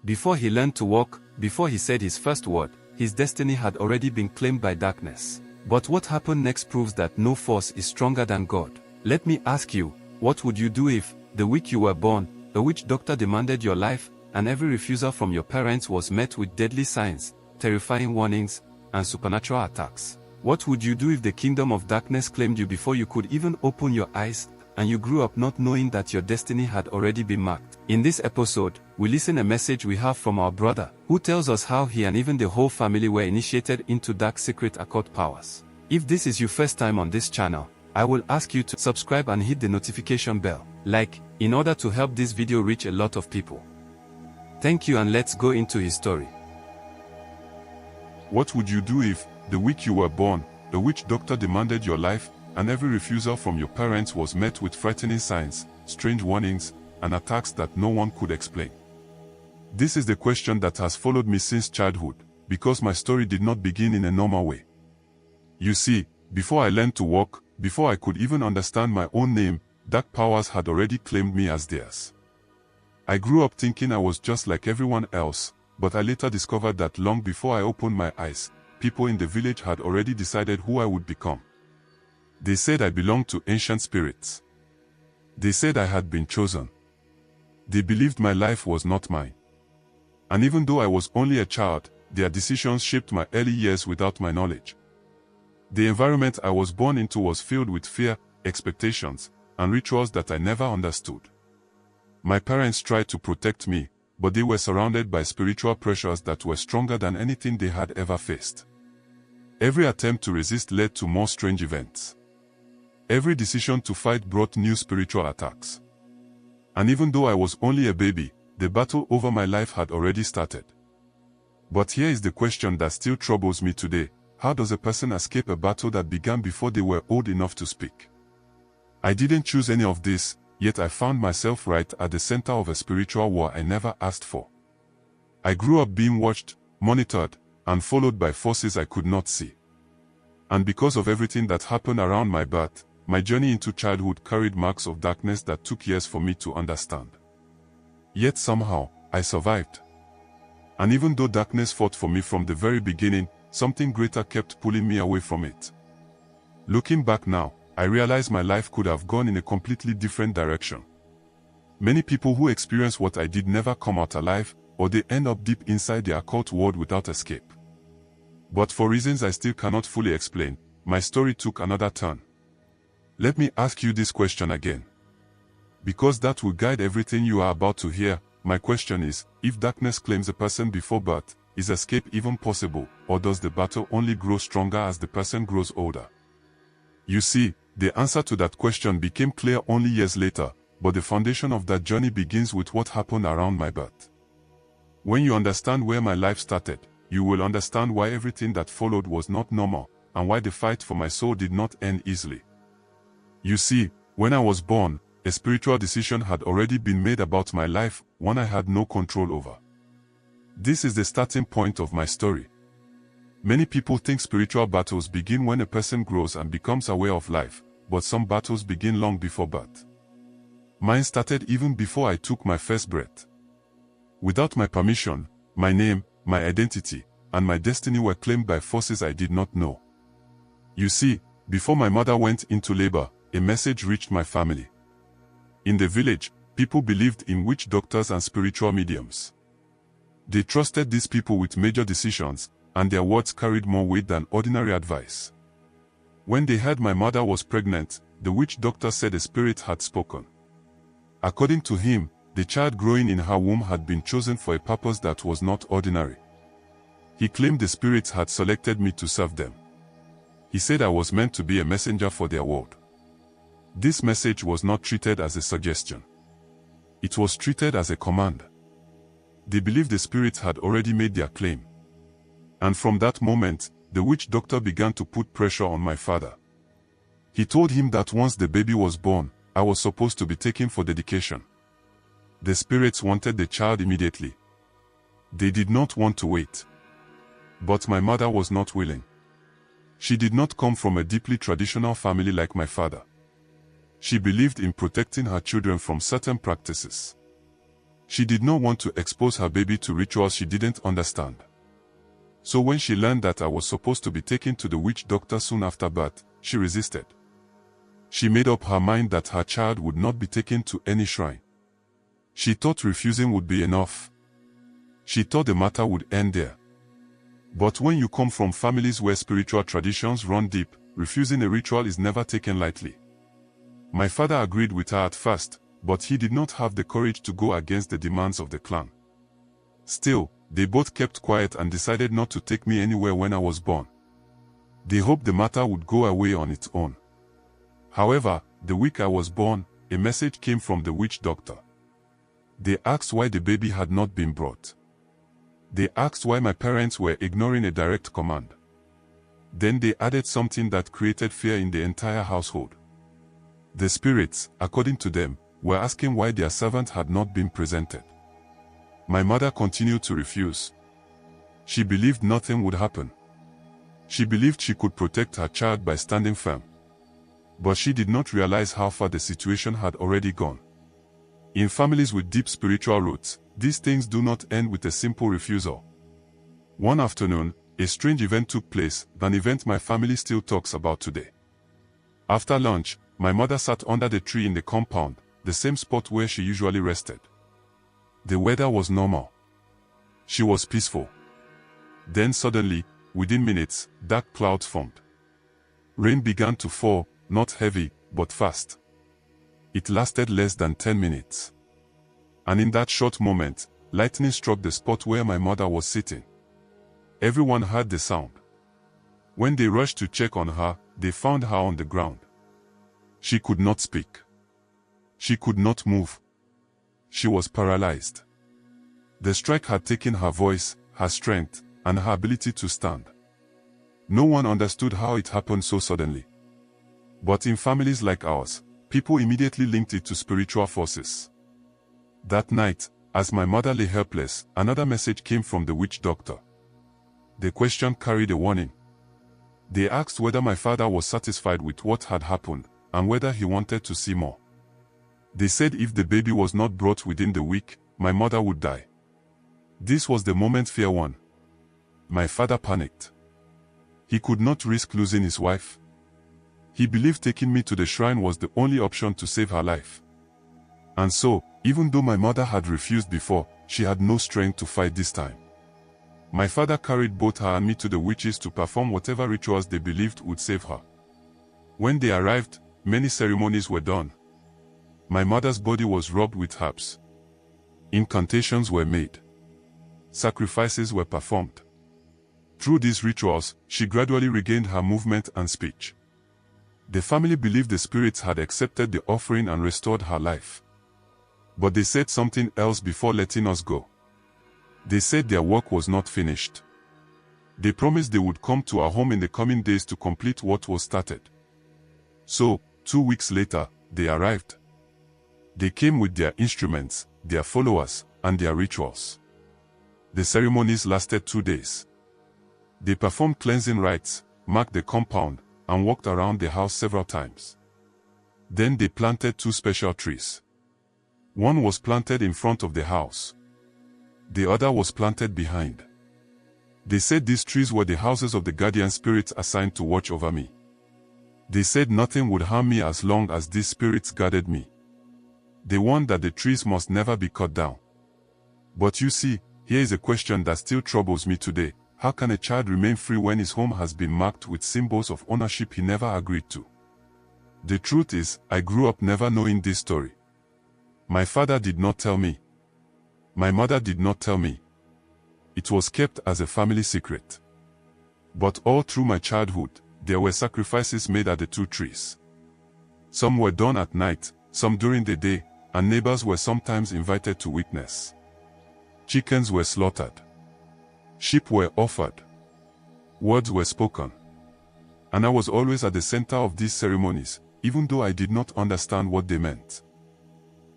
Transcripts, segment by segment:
Before he learned to walk, before he said his first word, his destiny had already been claimed by darkness. But what happened next proves that no force is stronger than God. Let me ask you, what would you do if, the week you were born, a witch doctor demanded your life, and every refusal from your parents was met with deadly signs, terrifying warnings, and supernatural attacks? What would you do if the kingdom of darkness claimed you before you could even open your eyes, and you grew up not knowing that your destiny had already been marked? In this episode, we listen a message we have from our brother, who tells us how he and even the whole family were initiated into dark secret occult powers. If this is your first time on this channel, I will ask you to subscribe and hit the notification bell, in order to help this video reach a lot of people. Thank you, and let's go into his story. What would you do if, the week you were born, a witch doctor demanded your life, and every refusal from your parents was met with frightening signs, strange warnings, and attacks that no one could explain? This is the question that has followed me since childhood, because my story did not begin in a normal way. You see, before I learned to walk, before I could even understand my own name, dark powers had already claimed me as theirs. I grew up thinking I was just like everyone else, but I later discovered that long before I opened my eyes, people in the village had already decided who I would become. They said I belonged to ancient spirits. They said I had been chosen. They believed my life was not mine. And even though I was only a child, their decisions shaped my early years without my knowledge. The environment I was born into was filled with fear, expectations, and rituals that I never understood. My parents tried to protect me, but they were surrounded by spiritual pressures that were stronger than anything they had ever faced. Every attempt to resist led to more strange events. Every decision to fight brought new spiritual attacks. And even though I was only a baby, the battle over my life had already started. But here is the question that still troubles me today: how does a person escape a battle that began before they were old enough to speak? I didn't choose any of this, yet I found myself right at the center of a spiritual war I never asked for. I grew up being watched, monitored, and followed by forces I could not see. And because of everything that happened around my birth, my journey into childhood carried marks of darkness that took years for me to understand. Yet somehow, I survived. And even though darkness fought for me from the very beginning, something greater kept pulling me away from it. Looking back now, I realize my life could have gone in a completely different direction. Many people who experience what I did never come out alive, or they end up deep inside the occult world without escape. But for reasons I still cannot fully explain, my story took another turn. Let me ask you this question again, because that will guide everything you are about to hear. My question is, if darkness claims a person before birth, is escape even possible, or does the battle only grow stronger as the person grows older? You see, the answer to that question became clear only years later, but the foundation of that journey begins with what happened around my birth. When you understand where my life started, you will understand why everything that followed was not normal, and why the fight for my soul did not end easily. You see, when I was born, a spiritual decision had already been made about my life, one I had no control over. This is the starting point of my story. Many people think spiritual battles begin when a person grows and becomes aware of life, but some battles begin long before birth. Mine started even before I took my first breath. Without my permission, my name, my identity, and my destiny were claimed by forces I did not know. You see, before my mother went into labor, a message reached my family. In the village, people believed in witch doctors and spiritual mediums. They trusted these people with major decisions, and their words carried more weight than ordinary advice. When they heard my mother was pregnant, the witch doctor said a spirit had spoken. According to him, the child growing in her womb had been chosen for a purpose that was not ordinary. He claimed the spirits had selected me to serve them. He said I was meant to be a messenger for their world. This message was not treated as a suggestion. It was treated as a command. They believed the spirits had already made their claim. And from that moment, the witch doctor began to put pressure on my father. He told him that once the baby was born, I was supposed to be taken for dedication. The spirits wanted the child immediately. They did not want to wait. But my mother was not willing. She did not come from a deeply traditional family like my father. She believed in protecting her children from certain practices. She did not want to expose her baby to rituals she didn't understand. So when she learned that I was supposed to be taken to the witch doctor soon after birth, she resisted. She made up her mind that her child would not be taken to any shrine. She thought refusing would be enough. She thought the matter would end there. But when you come from families where spiritual traditions run deep, refusing a ritual is never taken lightly. My father agreed with her at first, but he did not have the courage to go against the demands of the clan. Still, they both kept quiet and decided not to take me anywhere when I was born. They hoped the matter would go away on its own. However, the week I was born, a message came from the witch doctor. They asked why the baby had not been brought. They asked why my parents were ignoring a direct command. Then they added something that created fear in the entire household. The spirits, according to them, were asking why their servant had not been presented. My mother continued to refuse. She believed nothing would happen. She believed she could protect her child by standing firm. But she did not realize how far the situation had already gone. In families with deep spiritual roots, these things do not end with a simple refusal. One afternoon, a strange event took place, an event my family still talks about today. After lunch, my mother sat under the tree in the compound, the same spot where she usually rested. The weather was normal. She was peaceful. Then suddenly, within minutes, dark clouds formed. Rain began to fall, not heavy, but fast. It lasted less than 10 minutes. And in that short moment, lightning struck the spot where my mother was sitting. Everyone heard the sound. When they rushed to check on her, they found her on the ground. She could not speak. She could not move. She was paralyzed. The strike had taken her voice, her strength, and her ability to stand. No one understood how it happened so suddenly. But in families like ours, people immediately linked it to spiritual forces. That night, as my mother lay helpless, another message came from the witch doctor. The question carried a warning. They asked whether my father was satisfied with what had happened, and whether he wanted to see more. They said if the baby was not brought within the week, my mother would die. This was the moment fear won. My father panicked. He could not risk losing his wife. He believed taking me to the shrine was the only option to save her life. And so, even though my mother had refused before, she had no strength to fight this time. My father carried both her and me to the witches to perform whatever rituals they believed would save her. When they arrived, many ceremonies were done. My mother's body was rubbed with herbs. Incantations were made. Sacrifices were performed. Through these rituals, she gradually regained her movement and speech. The family believed the spirits had accepted the offering and restored her life. But they said something else before letting us go. They said their work was not finished. They promised they would come to our home in the coming days to complete what was started. So, 2 weeks later, they arrived. They came with their instruments, their followers, and their rituals. The ceremonies lasted 2 days. They performed cleansing rites, marked the compound, and walked around the house several times. Then they planted 2 special trees. One was planted in front of the house. The other was planted behind. They said these trees were the houses of the guardian spirits assigned to watch over me. They said nothing would harm me as long as these spirits guarded me. They warned that the trees must never be cut down. But you see, here is a question that still troubles me today. How can a child remain free when his home has been marked with symbols of ownership he never agreed to? The truth is, I grew up never knowing this story. My father did not tell me. My mother did not tell me. It was kept as a family secret. But all through my childhood, there were sacrifices made at the 2 trees. Some were done at night, some during the day, and neighbors were sometimes invited to witness. Chickens were slaughtered. Sheep were offered. Words were spoken. And I was always at the center of these ceremonies, even though I did not understand what they meant.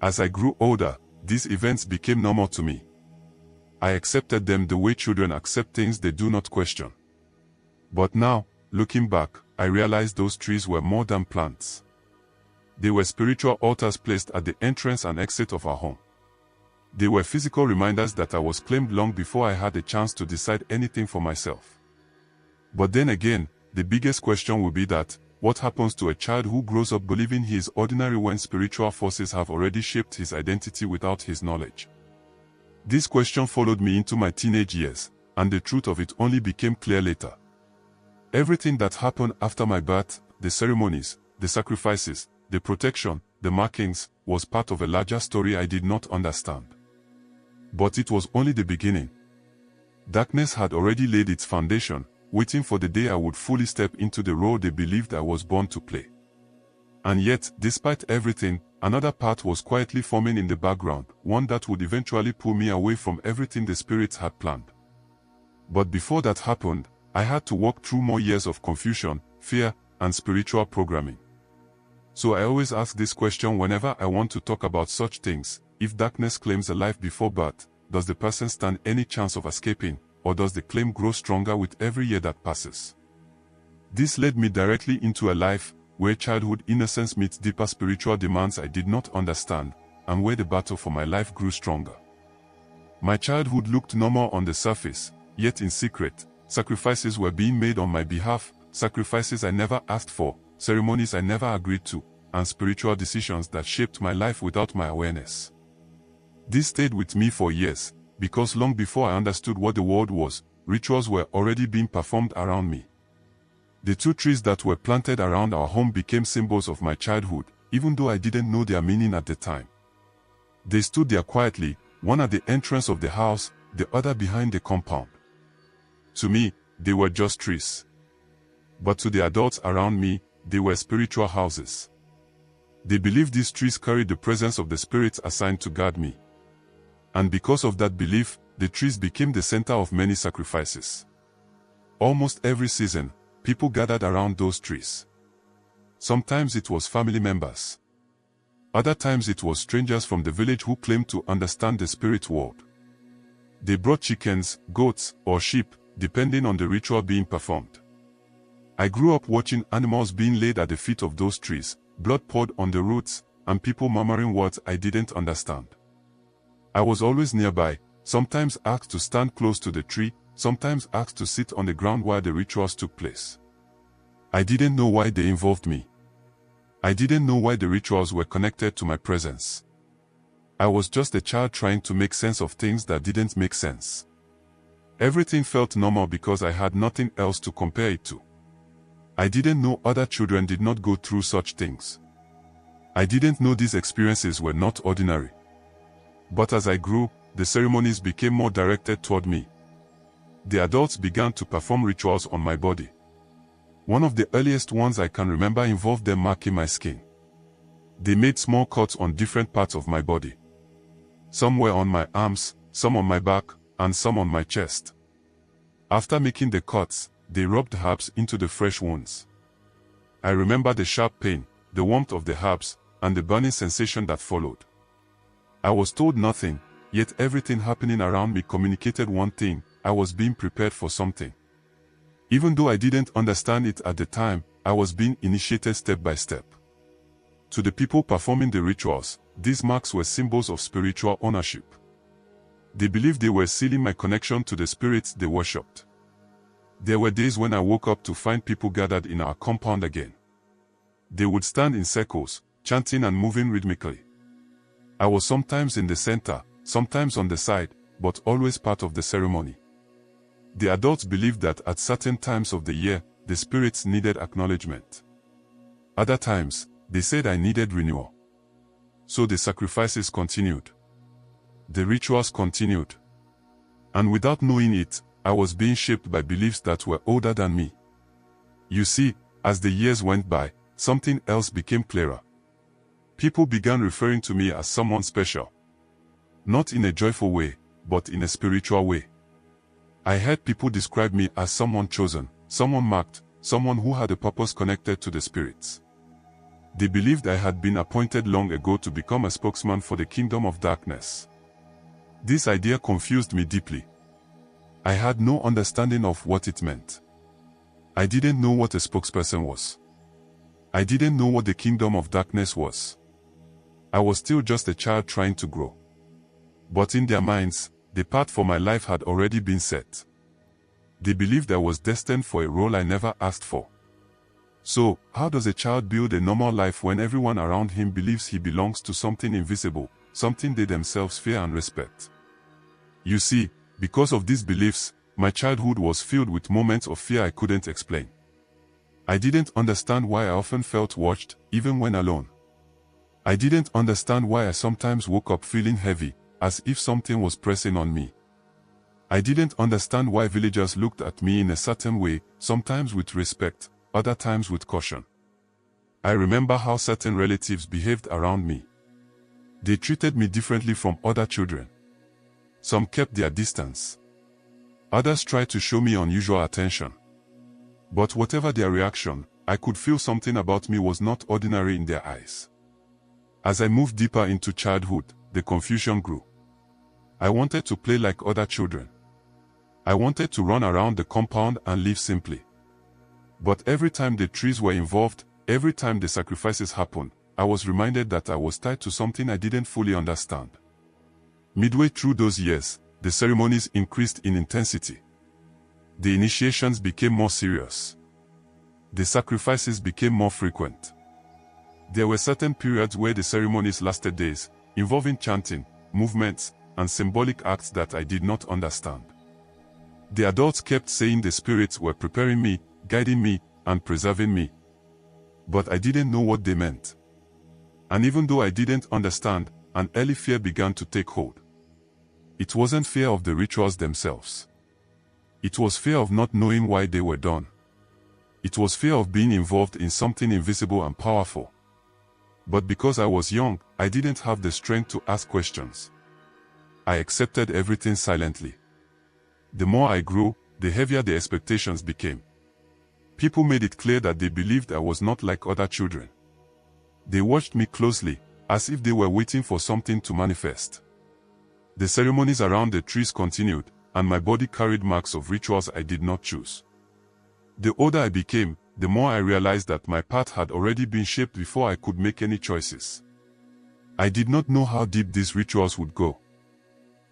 As I grew older, these events became normal to me. I accepted them the way children accept things they do not question. But now, looking back, I realized those trees were more than plants. They were spiritual altars placed at the entrance and exit of our home. They were physical reminders that I was claimed long before I had a chance to decide anything for myself. But then again, the biggest question will be that, what happens to a child who grows up believing he is ordinary when spiritual forces have already shaped his identity without his knowledge? This question followed me into my teenage years, and the truth of it only became clear later. Everything that happened after my birth, the ceremonies, the sacrifices, the protection, the markings, was part of a larger story I did not understand. But it was only the beginning. Darkness had already laid its foundation, waiting for the day I would fully step into the role they believed I was born to play. And yet, despite everything, another path was quietly forming in the background, one that would eventually pull me away from everything the spirits had planned. But before that happened, I had to walk through more years of confusion, fear, and spiritual programming. So I always ask this question whenever I want to talk about such things: if darkness claims a life before birth, does the person stand any chance of escaping, or does the claim grow stronger with every year that passes? This led me directly into a life where childhood innocence meets deeper spiritual demands I did not understand, and where the battle for my life grew stronger. My childhood looked normal on the surface, yet in secret, sacrifices were being made on my behalf, sacrifices I never asked for, ceremonies I never agreed to, and spiritual decisions that shaped my life without my awareness. This stayed with me for years, because long before I understood what the world was, rituals were already being performed around me. The 2 trees that were planted around our home became symbols of my childhood, even though I didn't know their meaning at the time. They stood there quietly, one at the entrance of the house, the other behind the compound. To me, they were just trees. But to the adults around me, they were spiritual houses. They believed these trees carried the presence of the spirits assigned to guard me. And because of that belief, the trees became the center of many sacrifices. Almost every season, people gathered around those trees. Sometimes it was family members. Other times it was strangers from the village who claimed to understand the spirit world. They brought chickens, goats, or sheep, depending on the ritual being performed. I grew up watching animals being laid at the feet of those trees, blood poured on the roots, and people murmuring words I didn't understand. I was always nearby, sometimes asked to stand close to the tree, sometimes asked to sit on the ground while the rituals took place. I didn't know why they involved me. I didn't know why the rituals were connected to my presence. I was just a child trying to make sense of things that didn't make sense. Everything felt normal because I had nothing else to compare it to. I didn't know other children did not go through such things. I didn't know these experiences were not ordinary. But as I grew, the ceremonies became more directed toward me. The adults began to perform rituals on my body. One of the earliest ones I can remember involved them marking my skin. They made small cuts on different parts of my body. Some were on my arms, some on my back, and some on my chest. After making the cuts, they rubbed herbs into the fresh wounds. I remember the sharp pain, the warmth of the herbs, and the burning sensation that followed. I was told nothing, yet everything happening around me communicated one thing: I was being prepared for something. Even though I didn't understand it at the time, I was being initiated step by step. To the people performing the rituals, these marks were symbols of spiritual ownership. They believed they were sealing my connection to the spirits they worshipped. There were days when I woke up to find people gathered in our compound again. They would stand in circles, chanting and moving rhythmically. I was sometimes in the center, sometimes on the side, but always part of the ceremony. The adults believed that at certain times of the year, the spirits needed acknowledgement. Other times, they said I needed renewal. So the sacrifices continued. The rituals continued. And without knowing it, I was being shaped by beliefs that were older than me. You see, as the years went by, something else became clearer. People began referring to me as someone special. Not in a joyful way, but in a spiritual way. I heard people describe me as someone chosen, someone marked, someone who had a purpose connected to the spirits. They believed I had been appointed long ago to become a spokesman for the kingdom of darkness. This idea confused me deeply. I had no understanding of what it meant. I didn't know what a spokesperson was. I didn't know what the kingdom of darkness was. I was still just a child trying to grow. But in their minds, the path for my life had already been set. They believed I was destined for a role I never asked for. So, how does a child build a normal life when everyone around him believes he belongs to something invisible, something they themselves fear and respect? You see, because of these beliefs, my childhood was filled with moments of fear I couldn't explain. I didn't understand why I often felt watched, even when alone. I didn't understand why I sometimes woke up feeling heavy, as if something was pressing on me. I didn't understand why villagers looked at me in a certain way, sometimes with respect, other times with caution. I remember how certain relatives behaved around me. They treated me differently from other children. Some kept their distance. Others tried to show me unusual attention. But whatever their reaction, I could feel something about me was not ordinary in their eyes. As I moved deeper into childhood, the confusion grew. I wanted to play like other children. I wanted to run around the compound and live simply. But every time the trees were involved, every time the sacrifices happened, I was reminded that I was tied to something I didn't fully understand. Midway through those years, the ceremonies increased in intensity. The initiations became more serious. The sacrifices became more frequent. There were certain periods where the ceremonies lasted days, involving chanting, movements, and symbolic acts that I did not understand. The adults kept saying the spirits were preparing me, guiding me, and preserving me. But I didn't know what they meant. And even though I didn't understand, an early fear began to take hold. It wasn't fear of the rituals themselves. It was fear of not knowing why they were done. It was fear of being involved in something invisible and powerful. But because I was young, I didn't have the strength to ask questions. I accepted everything silently. The more I grew, the heavier the expectations became. People made it clear that they believed I was not like other children. They watched me closely, as if they were waiting for something to manifest. The ceremonies around the trees continued, and my body carried marks of rituals I did not choose. The older I became, the more I realized that my path had already been shaped before I could make any choices. I did not know how deep these rituals would go.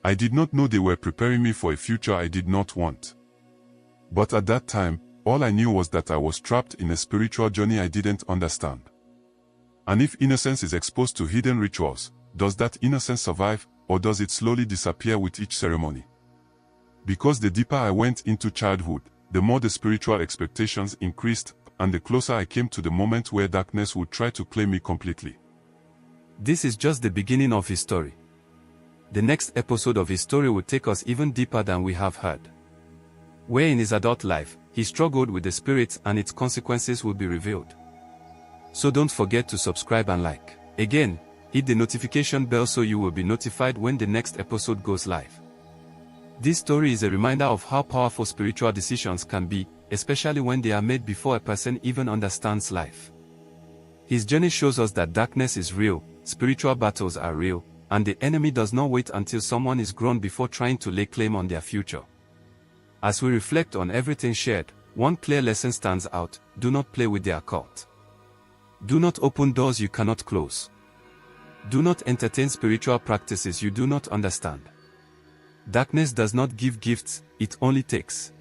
I did not know they were preparing me for a future I did not want. But at that time, all I knew was that I was trapped in a spiritual journey I didn't understand. And if innocence is exposed to hidden rituals, does that innocence survive, or does it slowly disappear with each ceremony? Because the deeper I went into childhood, the more the spiritual expectations increased, and the closer I came to the moment where darkness would try to claim me completely. This is just the beginning of his story. The next episode of his story will take us even deeper than we have heard. Where in his adult life, he struggled with the spirits and its consequences will be revealed. So don't forget to subscribe and like. Again, hit the notification bell so you will be notified when the next episode goes live. This story is a reminder of how powerful spiritual decisions can be, especially when they are made before a person even understands life. His journey shows us that darkness is real, spiritual battles are real, and the enemy does not wait until someone is grown before trying to lay claim on their future. As we reflect on everything shared, one clear lesson stands out: do not play with the occult. Do not open doors you cannot close. Do not entertain spiritual practices you do not understand. Darkness does not give gifts, it only takes.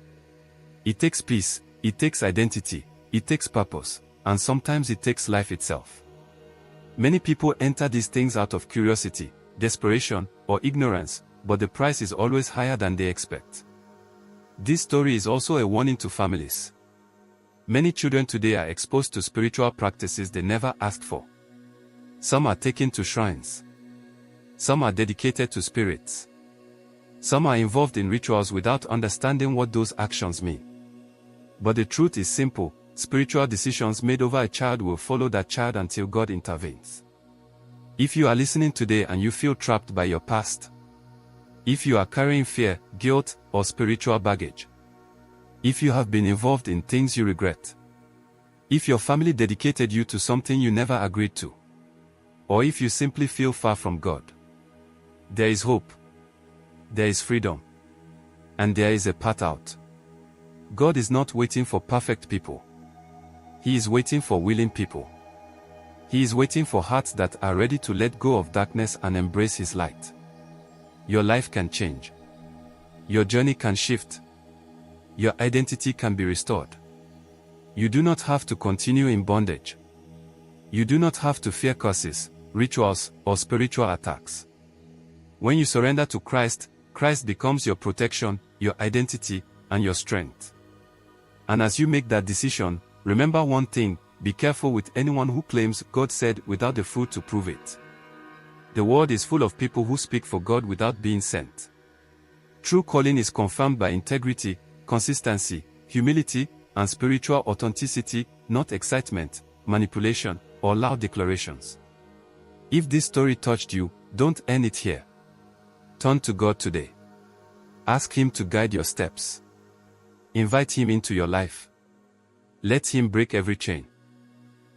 It takes peace, it takes identity, it takes purpose, and sometimes it takes life itself. Many people enter these things out of curiosity, desperation, or ignorance, but the price is always higher than they expect. This story is also a warning to families. Many children today are exposed to spiritual practices they never asked for. Some are taken to shrines. Some are dedicated to spirits. Some are involved in rituals without understanding what those actions mean. But the truth is simple: spiritual decisions made over a child will follow that child until God intervenes. If you are listening today and you feel trapped by your past, if you are carrying fear, guilt, or spiritual baggage, if you have been involved in things you regret, if your family dedicated you to something you never agreed to, or if you simply feel far from God, there is hope. There is freedom. And there is a path out. God is not waiting for perfect people. He is waiting for willing people. He is waiting for hearts that are ready to let go of darkness and embrace His light. your life can change. Your journey can shift. Your identity can be restored. You do not have to continue in bondage. You do not have to fear curses, rituals, or spiritual attacks. When you surrender to Christ, Christ becomes your protection, your identity, and your strength. And as you make that decision, remember one thing: be careful with anyone who claims God said without the fruit to prove it. The world is full of people who speak for God without being sent. True calling is confirmed by integrity, consistency, humility, and spiritual authenticity, not excitement, manipulation, or loud declarations. If this story touched you, don't end it here. Turn to God today. Ask Him to guide your steps. Invite Him into your life. Let Him break every chain.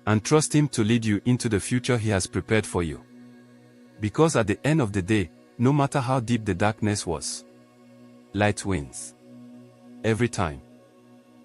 And trust Him to lead you into the future He has prepared for you. Because at the end of the day, no matter how deep the darkness was, light wins. Every time.